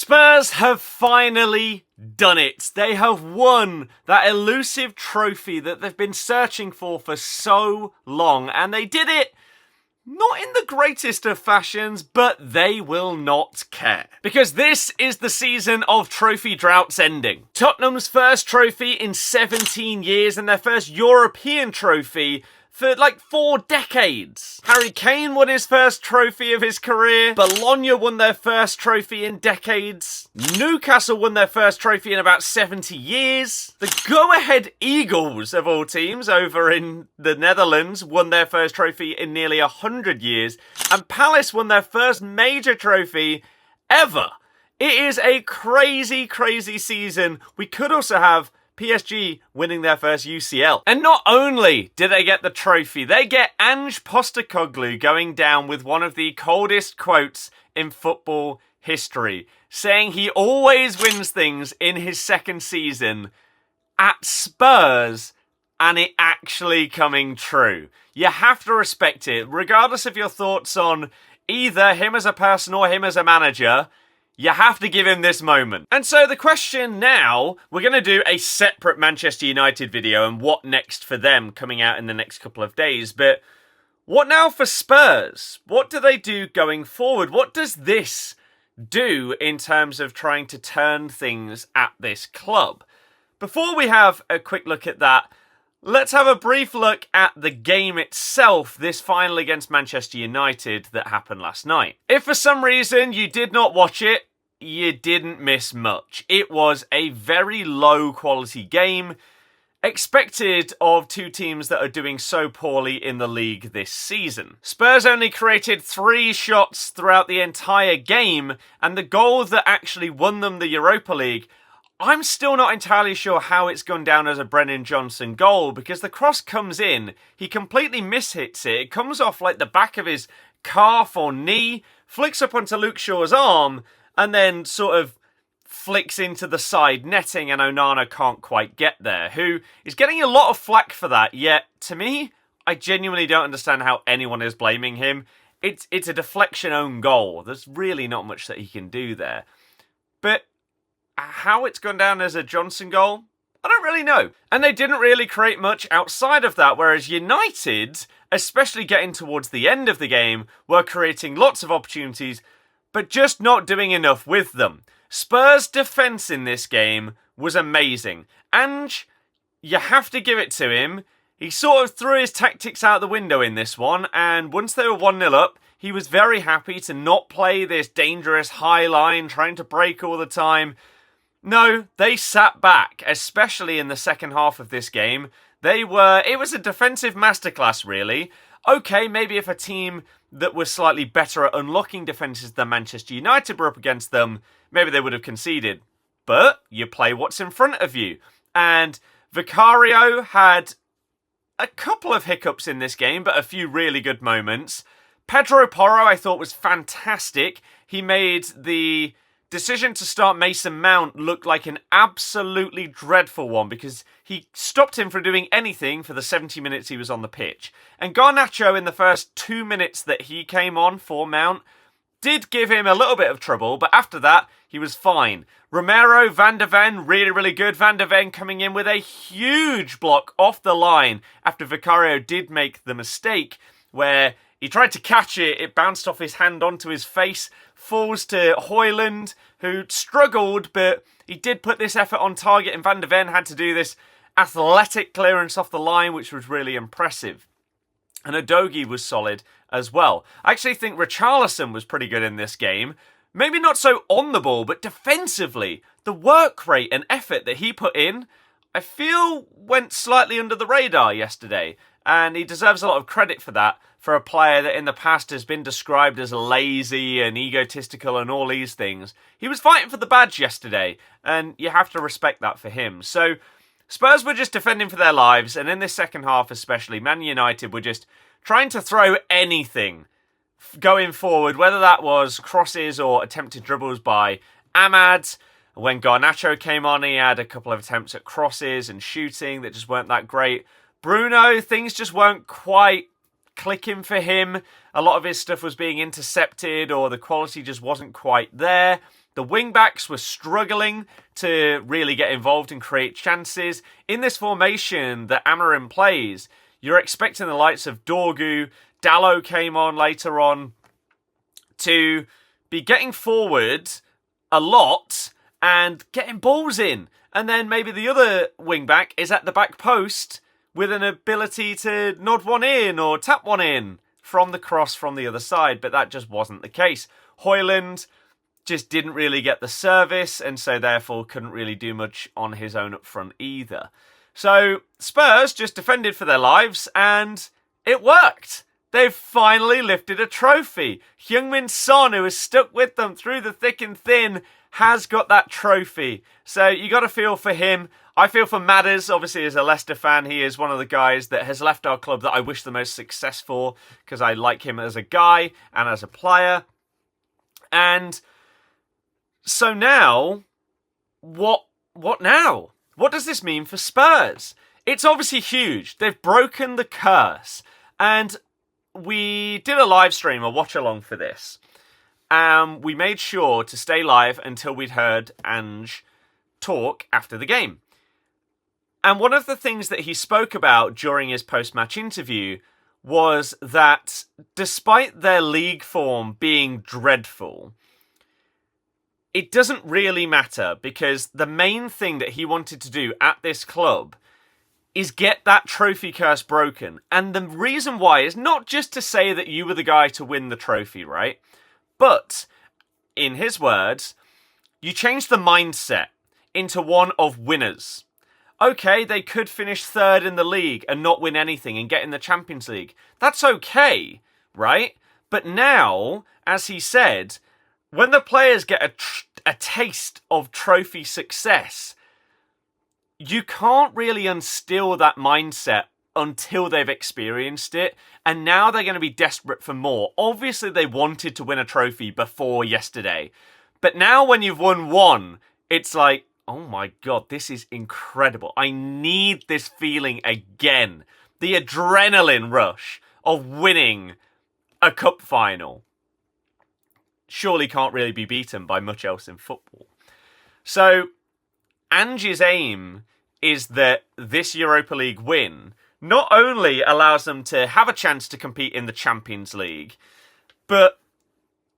Spurs have finally done it. They have won that elusive trophy that they've been searching for so long. And they did it not in the greatest of fashions, but they will not care. Because this is the season of trophy droughts ending. Tottenham's first trophy in 17 years and their first European trophy for like 4 decades. Harry Kane won his first trophy of his career. Bologna won their first trophy in decades. Newcastle won their first trophy in about 70 years. The go-ahead Eagles, of all teams, over in the Netherlands, won their first trophy in nearly 100 years. And Palace won their first major trophy ever. It is a crazy, crazy season. We could also have PSG winning their first UCL. And not only did they get the trophy, they get Ange Postecoglou going down with one of the coldest quotes in football history, saying he always wins things in his second season at Spurs, and it actually coming true. You have to respect it, regardless of your thoughts on either him as a person or him as a manager. You have to give him this moment. And so the question now, we're going to do a separate Manchester United video and what next for them coming out in the next couple of days. But what now for Spurs? What do they do going forward? What does this do in terms of trying to turn things at this club? Before we have a quick look at that, let's have a brief look at the game itself, this final against Manchester United that happened last night. If for some reason you did not watch it, you didn't miss much. It was a very low quality game, expected of two teams that are doing so poorly in the league this season. Spurs only created 3 shots throughout the entire game, and the goal that actually won them the Europa League, I'm still not entirely sure how it's gone down as a Brennan Johnson goal, because the cross comes in, he completely mishits it, it comes off like the back of his calf or knee, flicks up onto Luke Shaw's arm, and then sort of flicks into the side netting, and Onana can't quite get there, who is getting a lot of flack for that, yet to me, I genuinely don't understand how anyone is blaming him. It's a deflection own goal, there's really not much that he can do there. But how it's gone down as a Johnson goal, I don't really know. And they didn't really create much outside of that, whereas United, especially getting towards the end of the game, were creating lots of opportunities, but just not doing enough with them. Spurs' defence in this game was amazing. Ange, you have to give it to him. He sort of threw his tactics out the window in this one, and once they were 1-0 up, he was very happy to not play this dangerous high line, trying to break all the time. No, they sat back, especially in the second half of this game. It was a defensive masterclass, really. Okay, maybe if a team that was slightly better at unlocking defences than Manchester United were up against them, maybe they would have conceded. But you play what's in front of you. And Vicario had a couple of hiccups in this game, but a few really good moments. Pedro Porro, I thought, was fantastic. He made the decision to start Mason Mount look like an absolutely dreadful one, because he stopped him from doing anything for the 70 minutes he was on the pitch. And Garnacho, in the first 2 minutes that he came on for Mount, did give him a little bit of trouble, but after that, he was fine. Romero, Van der Ven, really, really good. Van der Ven coming in with a huge block off the line after Vicario did make the mistake where he tried to catch it, it bounced off his hand onto his face, falls to Højlund, who struggled, but he did put this effort on target, and Van der Ven had to do this athletic clearance off the line, which was really impressive. And Udogie was solid as well. I actually think Richarlison was pretty good in this game. Maybe not so on the ball, but defensively, the work rate and effort that he put in, I feel went slightly under the radar yesterday. And he deserves a lot of credit for that, for a player that in the past has been described as lazy and egotistical and all these things. He was fighting for the badge yesterday, and you have to respect that for him. So Spurs were just defending for their lives, and in this second half especially, Man United were just trying to throw anything going forward, whether that was crosses or attempted dribbles by Ahmad. When Garnacho came on, he had a couple of attempts at crosses and shooting that just weren't that great. Bruno, things just weren't quite clicking for him. A lot of his stuff was being intercepted, or the quality just wasn't quite there. The wing-backs were struggling to really get involved and create chances. In this formation that Amorim plays, you're expecting the likes of Dorgu, Dallo came on later on, to be getting forward a lot and getting balls in. And then maybe the other wing-back is at the back post with an ability to nod one in or tap one in from the cross from the other side. But that just wasn't the case. Højlund just didn't really get the service and so therefore couldn't really do much on his own up front either. So Spurs just defended for their lives and it worked. They've finally lifted a trophy. Heung-min Son, who has stuck with them through the thick and thin, has got that trophy. So you got to feel for him. I feel for Madders, obviously as a Leicester fan. He is one of the guys that has left our club that I wish the most success for because I like him as a guy and as a player. And so now, what now? What does this mean for Spurs? It's obviously huge. They've broken the curse. And we did a live stream, a watch along for this. We made sure to stay live until we'd heard Ange talk after the game. And one of the things that he spoke about during his post-match interview was that despite their league form being dreadful, it doesn't really matter because the main thing that he wanted to do at this club is get that trophy curse broken. And the reason why is not just to say that you were the guy to win the trophy, right? But, in his words, you change the mindset into one of winners. Okay, they could finish third in the league and not win anything and get in the Champions League. That's okay, right? But now, as he said, when the players get a taste of trophy success, you can't really instill that mindset until they've experienced it. And now they're going to be desperate for more. Obviously, they wanted to win a trophy before yesterday. But now when you've won one, it's like, oh my God, this is incredible. I need this feeling again. The adrenaline rush of winning a cup final surely can't really be beaten by much else in football. So Ange's aim is that this Europa League win not only allows them to have a chance to compete in the Champions League, but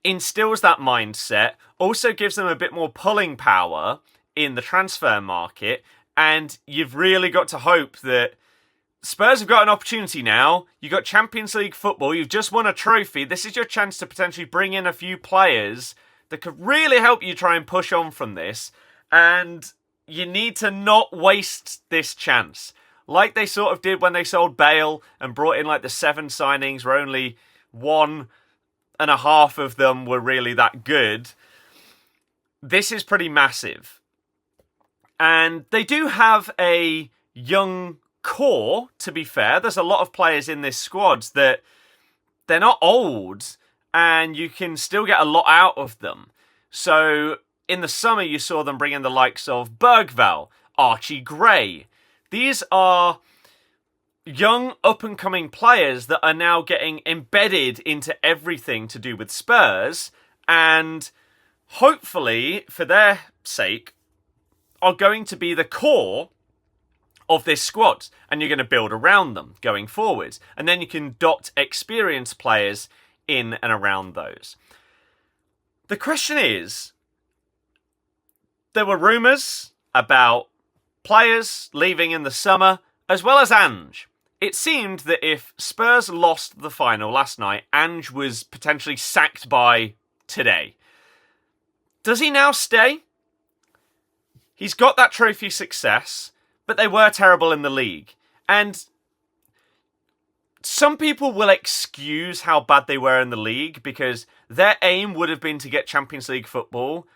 instills that mindset, also gives them a bit more pulling power in the transfer market, and you've really got to hope that Spurs have got an opportunity now. You've got Champions League football, you've just won a trophy. This is your chance to potentially bring in a few players that could really help you try and push on from this, and you need to not waste this chance. Like they sort of did when they sold Bale and brought in like the 7 signings where only 1.5 of them were really that good. This is pretty massive. And they do have a young core, to be fair. There's a lot of players in this squad that they're not old and you can still get a lot out of them. So in the summer, you saw them bring in the likes of Bergvall, Archie Gray. These are young, up-and-coming players that are now getting embedded into everything to do with Spurs, and hopefully, for their sake, are going to be the core of this squad, and you're going to build around them going forwards. And then you can dot experienced players in and around those. The question is, there were rumours about players leaving in the summer, as well as Ange. It seemed that if Spurs lost the final last night, Ange was potentially sacked by today. Does he now stay? He's got that trophy success, but they were terrible in the league. And some people will excuse how bad they were in the league because their aim would have been to get Champions League football.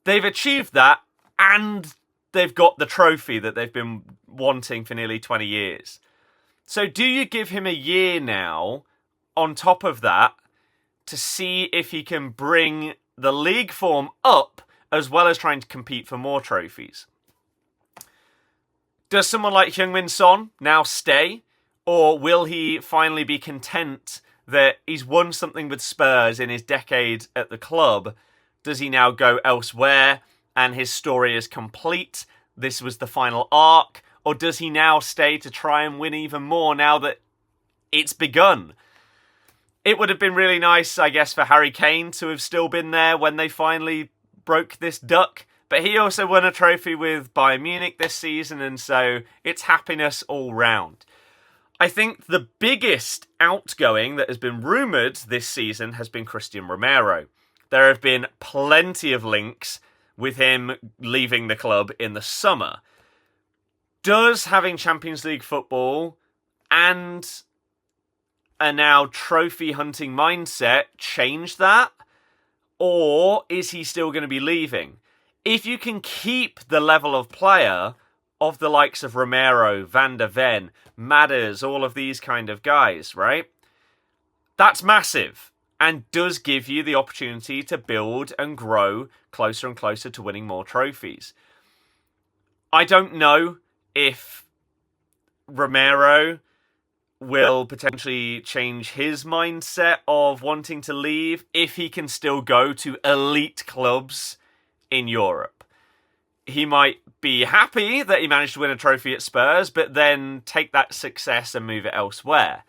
They've achieved that, and they've got the trophy that they've been wanting for nearly 20 years. So do you give him a year now, on top of that, to see if he can bring the league form up, as well as trying to compete for more trophies? Does someone like Heung-min Son now stay? Or will he finally be content that he's won something with Spurs in his decade at the club Does he now go elsewhere and his story is complete? This was the final arc. Or does he now stay to try and win even more now that it's begun? It would have been really nice, I guess, for Harry Kane to have still been there when they finally broke this duck. But he also won a trophy with Bayern Munich this season, and so it's happiness all round. I think the biggest outgoing that has been rumoured this season has been Christian Romero. There have been plenty of links with him leaving the club in the summer. Does having Champions League football and a now trophy hunting mindset change that? Or is he still going to be leaving? If you can keep the level of player of the likes of Romero, Van der Ven, Madders, all of these kind of guys, right? That's massive and does give you the opportunity to build and grow closer and closer to winning more trophies. I don't know if Romero will potentially change his mindset of wanting to leave if he can still go to elite clubs in Europe. He might be happy that he managed to win a trophy at Spurs, but then take that success and move it elsewhere.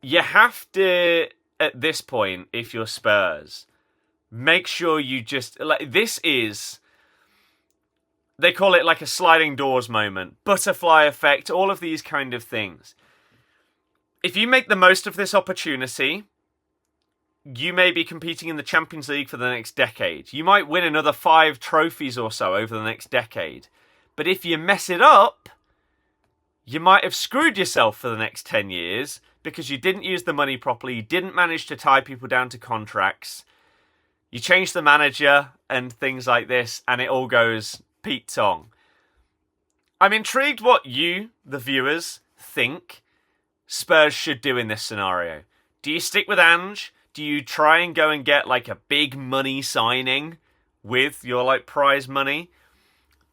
You have to, at this point, if you're Spurs, make sure you just... this is... They call it like a sliding doors moment, butterfly effect, all of these kind of things. If you make the most of this opportunity, you may be competing in the Champions League for the next decade. You might win another 5 trophies or so over the next decade. But if you mess it up, you might have screwed yourself for the next 10 years because you didn't use the money properly, you didn't manage to tie people down to contracts, you changed the manager and things like this, and it all goes Pete Tong. I'm intrigued what you, the viewers, think Spurs should do in this scenario. Do you stick with Ange? Do you try and go and get like a big money signing with your like prize money?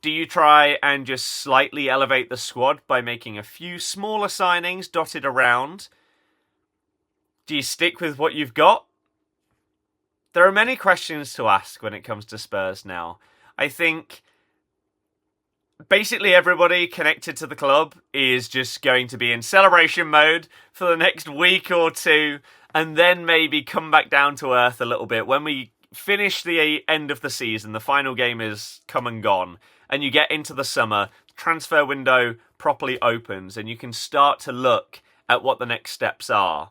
Do you try and just slightly elevate the squad by making a few smaller signings dotted around? Do you stick with what you've got? There are many questions to ask when it comes to Spurs now. I think basically everybody connected to the club is just going to be in celebration mode for the next week or two and then maybe come back down to earth a little bit. When we finish the end of the season, the final game is come and gone, and you get into the summer, transfer window properly opens, and you can start to look at what the next steps are.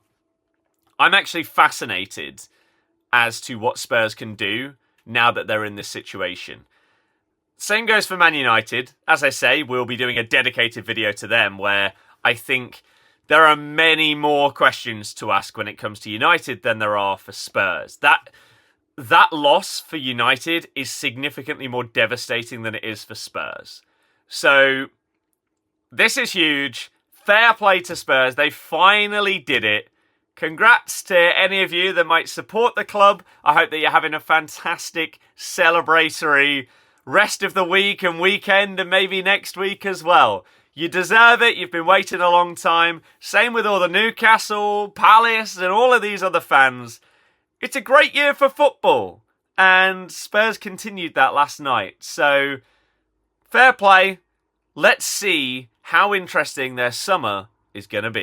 I'm actually fascinated as to what Spurs can do now that they're in this situation. Same goes for Man United. As I say, we'll be doing a dedicated video to them where I think there are many more questions to ask when it comes to United than there are for Spurs. That loss for United is significantly more devastating than it is for Spurs. So this is huge. Fair play to Spurs. They finally did it. Congrats to any of you that might support the club. I hope that you're having a fantastic celebratory rest of the week and weekend and maybe next week as well. You deserve it. You've been waiting a long time. Same with all the Newcastle, Palace and all of these other fans. It's a great year for football. And Spurs continued that last night. So, fair play. Let's see how interesting their summer is going to be.